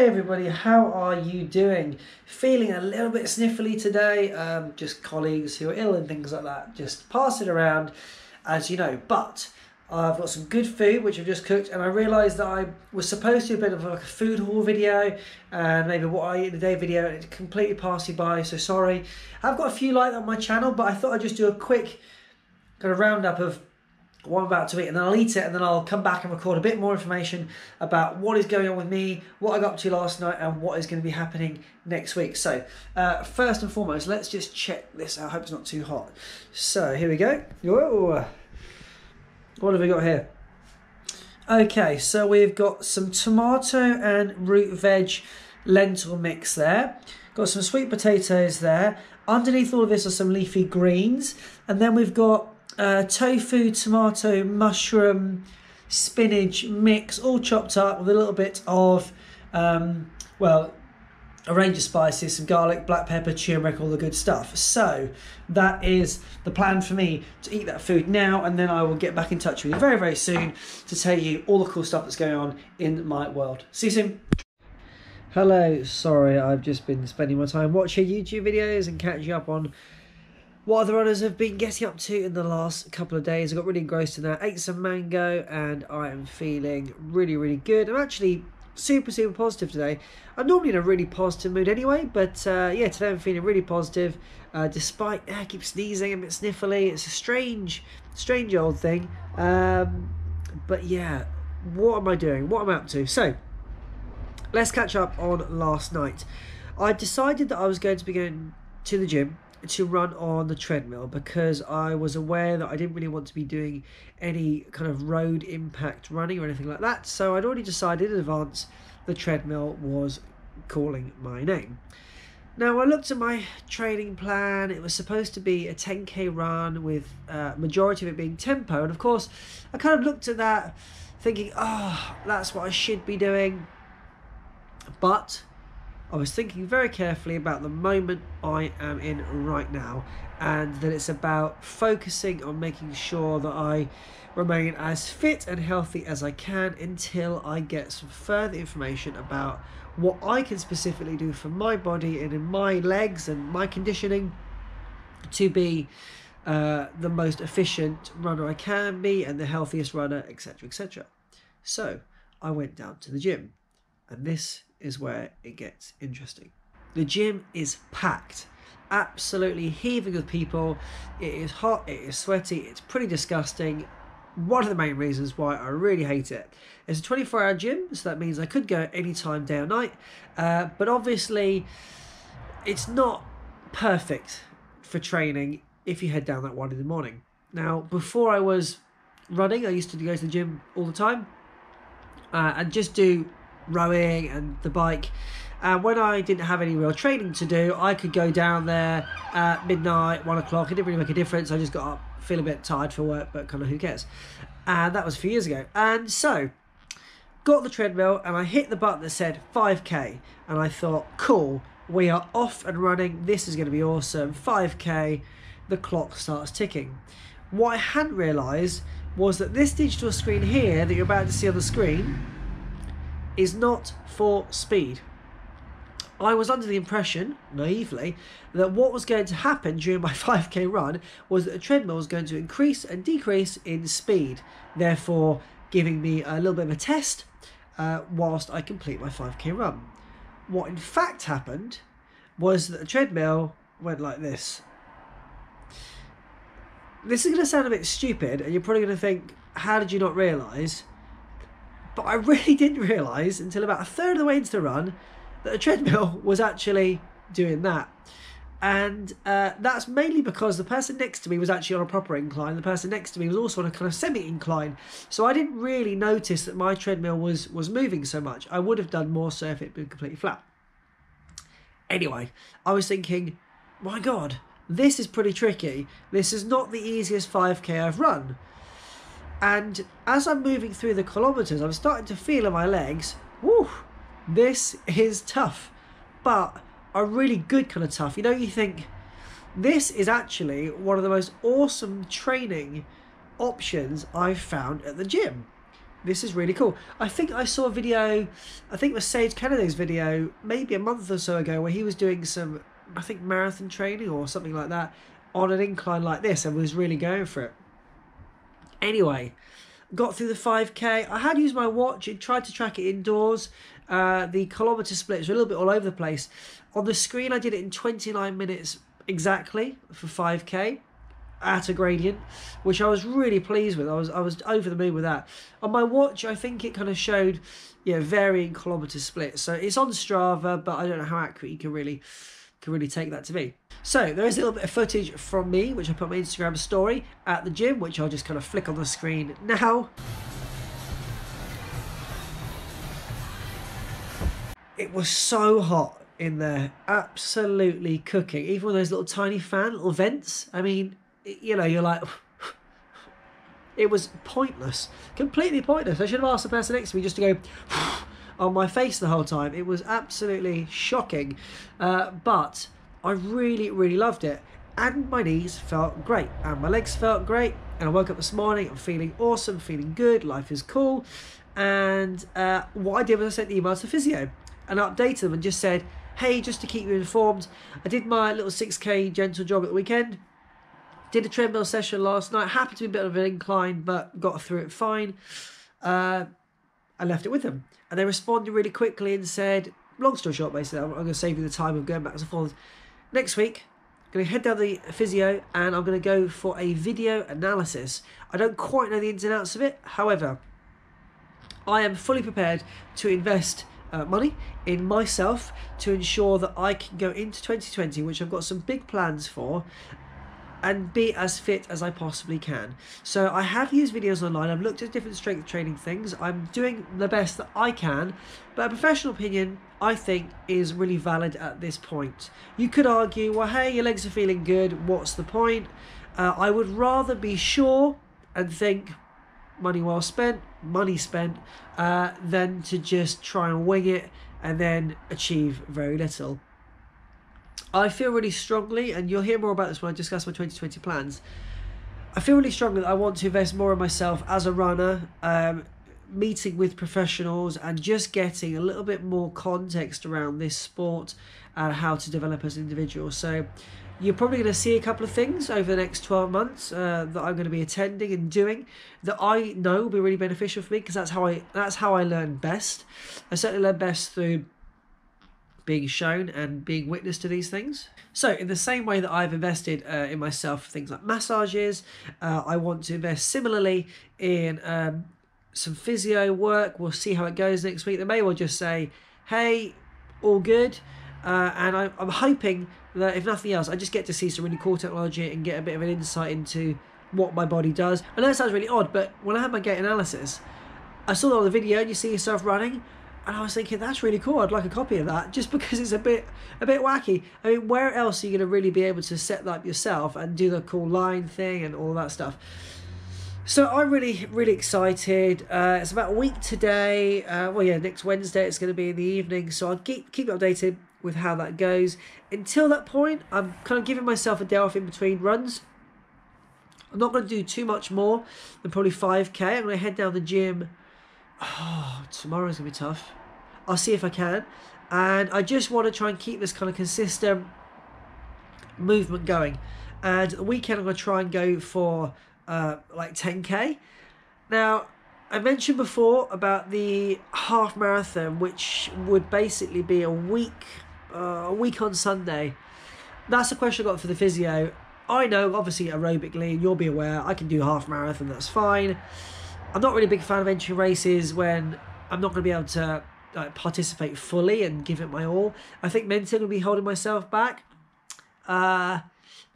Hey everybody, how are you doing? Feeling a little bit sniffly today, just colleagues who are ill and things like that, just pass it around, as you know. But I've got some good food which I've just cooked, and I realised that I was supposed to do a bit of like a food haul video and maybe what I eat in a day video, and it completely passed me by, so sorry. I've got a few like that on my channel, but I thought I'd just do a quick kind of roundup of what I'm about to eat, and then I'll eat it, and then I'll come back and record a bit more information about what is going on with me, what I got up to last night, and what is going to be happening next week. So first and foremost, let's just check this out. I hope it's not too hot. So here we go. Whoa. What have we got here? Okay, so we've got some tomato and root veg lentil mix there. Got some sweet potatoes there. Underneath all of this are some leafy greens, and then we've got tofu, tomato, mushroom, spinach mix, all chopped up with a little bit of, well, a range of spices, some garlic, black pepper, turmeric, all the good stuff. So that is the plan for me to eat that food now, and then I will get back in touch with you very, very soon to tell you all the cool stuff that's going on in my world. See you soon. Hello, sorry, I've just been spending my time watching YouTube videos and catching up on what other runners have been getting up to in the last couple of days. I got really engrossed in that, ate some mango, and I am feeling really, really good. I'm actually super, super positive today. I'm normally in a really positive mood anyway, but yeah, today I'm feeling really positive, despite I keep sneezing, a bit sniffly. It's a strange old thing. But yeah, what am I doing? What am I up to? So, let's catch up on last night. I decided that I was going to be going to the gym to run on the treadmill because I was aware that I didn't really want to be doing any kind of road impact running or anything like that. So I'd already decided in advance the treadmill was calling my name. Now I looked at my training plan. It was supposed to be a 10k run with majority of it being tempo, and of course I kind of looked at that thinking, oh, that's what I should be doing. But I was thinking very carefully about the moment I am in right now, and that it's about focusing on making sure that I remain as fit and healthy as I can until I get some further information about what I can specifically do for my body and in my legs and my conditioning to be the most efficient runner I can be and the healthiest runner, etc, etc. So I went down to the gym, and this is where it gets interesting. The gym is packed, absolutely heaving with people. It is hot, it is sweaty, it's pretty disgusting. One of the main reasons why I really hate it. It's a 24-hour gym, so that means I could go any time, day or night, but obviously it's not perfect for training if you head down that one in the morning. Now, before I was running, I used to go to the gym all the time and just do rowing and the bike, and when I didn't have any real training to do, I could go down there at midnight, 1 o'clock. It didn't really make a difference. I just got up, feel a bit tired for work, but kind of who cares. And that was a few years ago. And so got the treadmill and I hit the button that said 5k, and I thought, cool, we are off and running. This is going to be awesome. 5k, the clock starts ticking. What I hadn't realised was that this digital screen here that you're about to see on the screen is not for speed. I was under the impression, naively, that what was going to happen during my 5k run was that the treadmill was going to increase and decrease in speed, therefore giving me a little bit of a test whilst I complete my 5k run. What in fact happened was that the treadmill went like this. This is going to sound a bit stupid, and you're probably going to think, how did you not realise? But I really didn't realise until about a third of the way into the run that the treadmill was actually doing that. And that's mainly because the person next to me was actually on a proper incline. The person next to me was also on a kind of semi-incline. So I didn't really notice that my treadmill was moving so much. I would have done more so if it had been completely flat. Anyway, I was thinking, my God, this is pretty tricky. This is not the easiest 5k I've run. And as I'm moving through the kilometres, I'm starting to feel in my legs, whew, this is tough, but a really good kind of tough. You know, you think, this is actually one of the most awesome training options I've found at the gym. this is really cool. I think I saw a video, I think it was Sage Kennedy's video, maybe a month or so ago, where he was doing some, I think, marathon training or something like that on an incline like this and was really going for it. Anyway, got through the 5K. I had used my watch and tried to track it indoors. The kilometre splits were a little bit all over the place. On the screen, I did it in 29 minutes exactly for 5K at a gradient, which I was really pleased with. I was over the moon with that. On my watch, I think it kind of showed, varying kilometre splits. So it's on Strava, but I don't know how accurate you can really take that to be. So there is a little bit of footage from me, which I put on my Instagram story at the gym, which I'll just kind of flick on the screen now. It was so hot in there, absolutely cooking. Even with those little tiny little vents. I mean, you're like, it was pointless, completely pointless. I should have asked the person next to me just to go on my face the whole time. It was absolutely shocking, but I really, really loved it. And my knees felt great, and my legs felt great. And I woke up this morning, I'm feeling awesome, feeling good, life is cool. And what I did was I sent the email to physio and updated them and just said, hey, just to keep you informed, I did my little 6K gentle jog at the weekend. Did a treadmill session last night. Happened to be a bit of an incline, but got through it fine. I left it with them. And they responded really quickly and said, long story short, basically, I'm going to save you the time of going back and forth. Next week, I'm going to head down the physio and I'm going to go for a video analysis. I don't quite know the ins and outs of it. However, I am fully prepared to invest money in myself to ensure that I can go into 2020, which I've got some big plans for, and be as fit as I possibly can. So I have used videos online, I've looked at different strength training things, I'm doing the best that I can, but a professional opinion, I think, is really valid at this point. You could argue, well, hey, your legs are feeling good, what's the point? I would rather be sure and think, money well spent, money spent, than to just try and wing it and then achieve very little. I feel really strongly, and you'll hear more about this when I discuss my 2020 plans, I feel really strongly that I want to invest more in myself as a runner, meeting with professionals and just getting a little bit more context around this sport and how to develop as an individual. So you're probably going to see a couple of things over the next 12 months that I'm going to be attending and doing that I know will be really beneficial for me, because that's how I learn best. I certainly learn best through being shown and being witness to these things. So in the same way that I've invested in myself for things like massages, I want to invest similarly in some physio work. We'll see how it goes next week. They may well just say, hey, all good. And I'm hoping that, if nothing else, I just get to see some really cool technology and get a bit of an insight into what my body does. I know it sounds really odd, but when I had my gait analysis, I saw that on the video and you see yourself running, and I was thinking, that's really cool, I'd like a copy of that, just because it's a bit wacky. I mean, where else are you going to really be able to set that up yourself and do the cool line thing and all that stuff? So I'm really, really excited. It's about a week today. Next Wednesday it's going to be in the evening, so I'll keep you updated with how that goes. Until that point, I'm kind of giving myself a day off in between runs. I'm not going to do too much more than probably 5K. I'm going to head down the gym. Tomorrow's going to be tough. I'll see if I can. And I just want to try and keep this kind of consistent movement going. And the weekend I'm going to try and go for like 10K. Now, I mentioned before about the half marathon, which would basically be a week on Sunday. That's the question I got for the physio. I know, obviously, aerobically, and you'll be aware, I can do half marathon, that's fine. I'm not really a big fan of entering races when I'm not going to be able to participate fully and give it my all. I think mentally I'm going to be holding myself back. But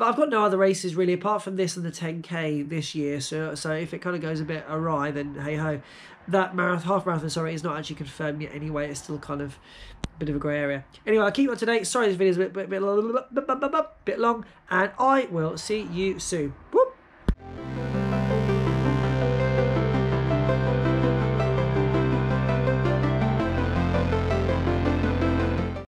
I've got no other races really apart from this and the 10K this year. So if it kind of goes a bit awry, then hey ho. That half marathon, is not actually confirmed yet anyway. It's still kind of a bit of a grey area. Anyway, I'll keep you up to date. Sorry, this video's a bit long, and I will see you soon. Woo!